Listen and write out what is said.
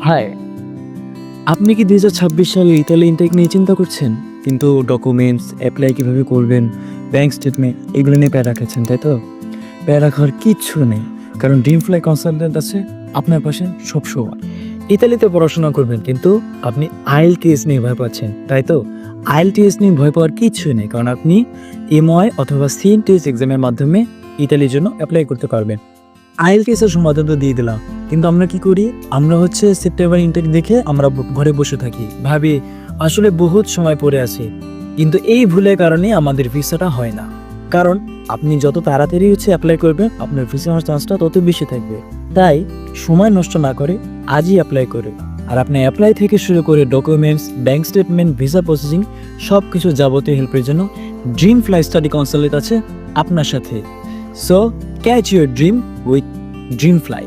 High, আপনি কি ২০২৬ সালে ইতালি ইনটেক নিয়ে চিন্তা করছেন? কিন্তু ডকুমেন্টস, এপ্লাই কিভাবে করবেন, ব্যাংক স্টেটমেন্ট এগুলো নিয়ে প্যারা খাচ্ছেন, তাই তো? প্যারা খাওয়ার কিচ্ছু নেই। কারণ ড্রিম ফ্লাই কনসালটেন্ট আছে আপনার পাশে সবসময়। ইতালিতে পড়াশোনা করবেন কিন্তু আপনি IELTS নিয়ে ভয় পাচ্ছেন, তাই তো? IELTS নিয়ে ভয় পাওয়ার কিচ্ছু নেই, কারণ আপনি MOI অথবা CNTS এক্সামের মাধ্যমে ইতালির জন্য অ্যাপ্লাই করতে পারবেন। IELTS এর সমাধান তো দিয়ে দিলাম, কিন্তু আমরা কি করি? আমরা সেপ্টেম্বর ইনটেক দেখে আমরা ঘরে বসে থাকি, ভাবি আসলে বহুত সময় পড়ে আছে। কিন্তু এই ভুলের কারণে আমাদের ভিসাটা হয় না। কারণ আপনি যত তাড়াতাড়ি অ্যাপ্লাই করবেন, আপনার ভিসা হওয়ার চান্সটা তত বেশি থাকবে। তাই সময় নষ্ট না করে আজই অ্যাপ্লাই করে। আর আপনি অ্যাপ্লাই থেকে শুরু করে documents, bank statement, visa processing সব কিছু যাবতীয় হেল্পের জন্য ড্রিম ফ্লাই স্টাডি কনসালটেন্ট আছে আপনার সাথে। So catch your dream with dream fly.